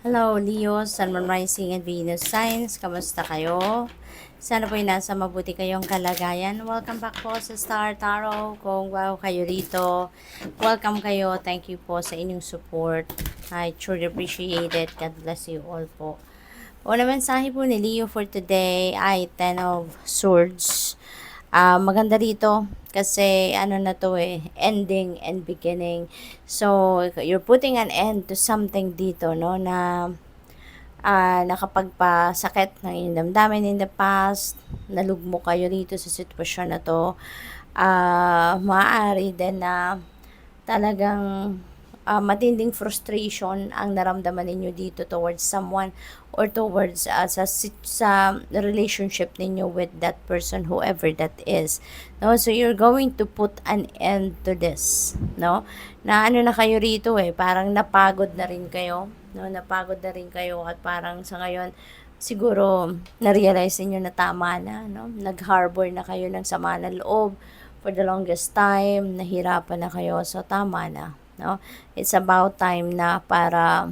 Hello, Leo, Sun, Moon, Rising, and Venus Signs. Kamusta kayo? Sana po'y nasa mabuti kayong kalagayan. Welcome back po sa Star Tarot. Kung wow kayo rito, welcome kayo. Thank you po sa inyong support. I truly appreciate it. God bless you all po. Una mensahe po ni Leo for today ay Ten of Swords. Maganda rito kasi ano na to ending and beginning. So, you're putting an end to something dito, no, na nakapagpasakit ng inyong damdamin in the past, nalugmo kayo rito sa sitwasyon na to. Maaari din na talagang matinding frustration ang naramdaman ninyo dito towards someone or towards sa relationship ninyo with that person, whoever that is, no? So you're going to put an end to this, no? Na ano na kayo rito parang napagod na rin kayo, no? Napagod na rin kayo at parang sa ngayon siguro na-realize niyo na tama na, no? Nag-harbor na kayo ng sama ng loob for the longest time, nahirapan na kayo, so tama na, no? It's about time na para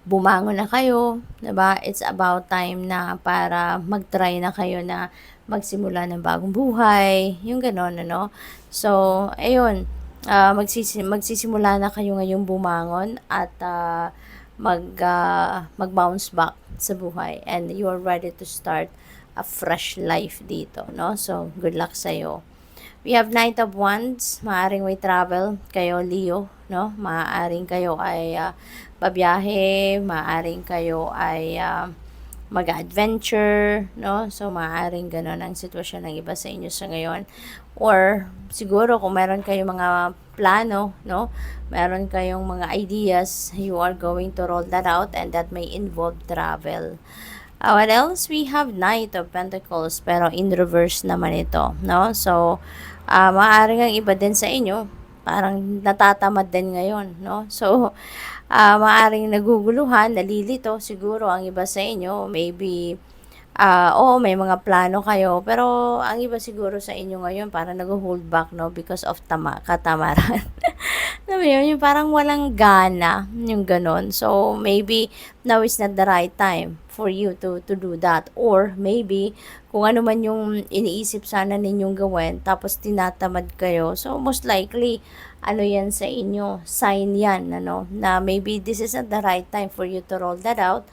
bumangon na kayo, 'di ba? It's about time na para mag-try na kayo na magsimula ng bagong buhay, yung gano'n, ano? So, ayun, magsisimula na kayo ngayong bumangon at mag-bounce back sa buhay and you are ready to start a fresh life dito, no? So, good luck sa'yo. We have Knight of Wands. Maaring may travel kayo, Leo, no? Maaring kayo ay babiyahe, maaring kayo ay mag-adventure, no? So, maaring ganon ang sitwasyon ng iba sa inyo sa ngayon. Or, siguro kung meron kayong mga plano, no? Meron kayong mga ideas, you are going to roll that out and that may involve travel. What else? We have Knight of Pentacles, pero in reverse naman ito, no? So, maaaring ang iba din sa inyo, parang natatamad din ngayon, no? So, maaaring naguguluhan, nalilito siguro ang iba sa inyo, maybe oo, may mga plano kayo, pero ang iba siguro sa inyo ngayon parang nag-hold back, no, because of katamaran. Alam mo yun, yung parang walang gana, yung ganon. So, maybe now is not the right time for you to do that. Or maybe, kung ano man yung iniisip sana ninyong gawin, tapos tinatamad kayo. So, most likely, ano yan sa inyo, sign yan, ano, na maybe this is not the right time for you to roll that out.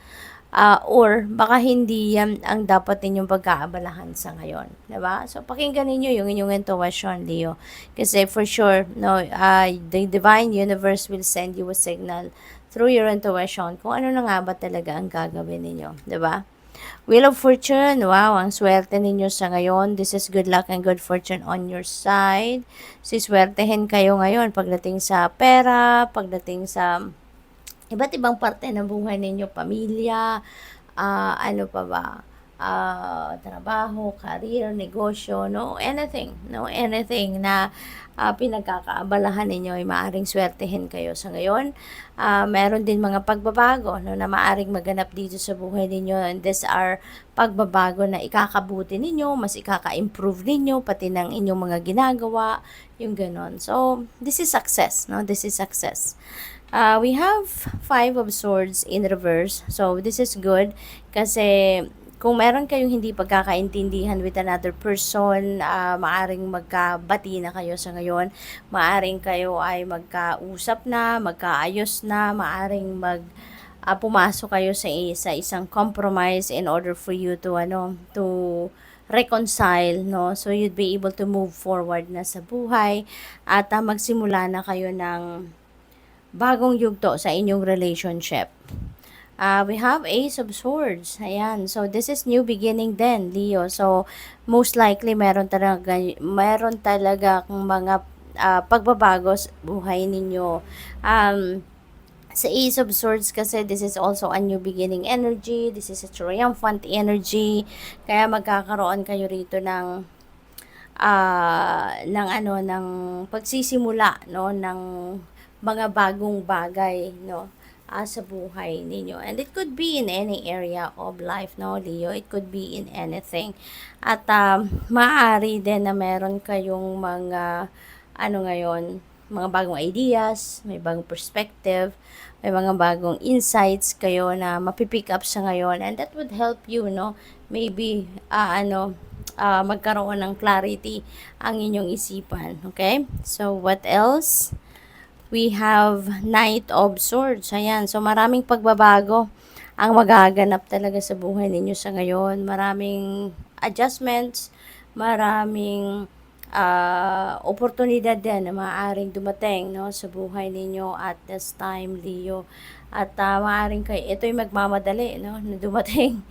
Or baka hindi yan ang dapat ninyong pagkaabalahan sa ngayon, 'di ba? So pakinggan niyo yung inyong intuition, Leo. Kasi for sure, no, the divine universe will send you a signal through your intuition kung ano na nga ba talaga ang gagawin ninyo, 'di ba? Wheel of Fortune, wow, ang swerte ninyo sa ngayon. This is good luck and good fortune on your side. Siswertehin kayo ngayon pagdating sa pera, pagdating sa iba't ibang parte ng buhay ninyo, pamilya, ano pa ba, trabaho, career, negosyo, no, anything na pinagkakaabalahan ninyo ay maaring swertehin kayo sa ngayon. Meron din mga pagbabago, no, na maaring maganap dito sa buhay ninyo, and these are pagbabago na ikakabuti ninyo, mas ikaka-improve ninyo, pati ng inyong mga ginagawa, yung ganon. So, this is success, no, this is success. We have Five of Swords in reverse. So, this is good kasi kung meron kayong hindi pagkakaintindihan with another person, maaring magkabati na kayo sa ngayon. Maaring kayo ay magkausap na, magkaayos na, maaring pumasok kayo sa isang compromise in order for you to reconcile, no? So, you'd be able to move forward na sa buhay at magsimula na kayo ng bagong yugto sa inyong relationship. We have Ace of Swords. Ayan. So, this is new beginning then, Leo. So, most likely, meron talaga kung mga pagbabago sa buhay ninyo. Sa Ace of Swords kasi, this is also a new beginning energy. This is a triumphant energy. Kaya magkakaroon kayo rito ng pagsisimula, no, ng mga bagong bagay, no, sa buhay ninyo. And it could be in any area of life, no, Leo. It could be in anything. At maaari din na meron kayong mga, ano ngayon, mga bagong ideas, may bagong perspective, may mga bagong insights kayo na mapipick up sa ngayon, and that would help you, no? Maybe, magkaroon ng clarity ang inyong isipan. Okay? So, what else? We have Knight of Swords. Ayan. So, maraming pagbabago ang magaganap talaga sa buhay ninyo sa ngayon. Maraming adjustments, maraming oportunidad din na maaaring dumating, no, sa buhay ninyo at this time, Leo. At maaaring kayo, ito'y magmamadali, no, na dumating.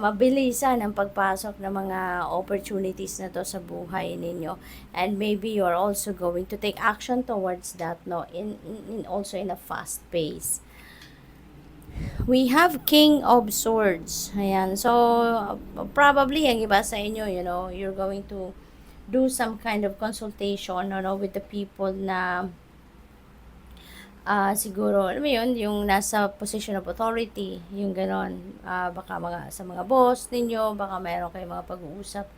Mabilisan ang pagpasok ng mga opportunities na to sa buhay ninyo. And maybe you're also going to take action towards that, no, in also in a fast pace. We have King of Swords. Ayan. So, probably, ang iba sa inyo, you're going to do some kind of consultation, with the people na siguro, alam mo yun, yung nasa position of authority, yung ganon. Baka sa mga boss ninyo, baka mayroon kayong mga pag-uusap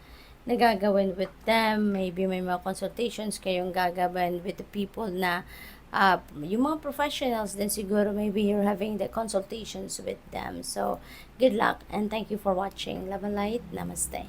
na gagawin with them. Maybe may mga consultations kayong gagawin with the people na yung mga professionals then siguro maybe you're having the consultations with them. So, good luck and thank you for watching. Love and light. Namaste.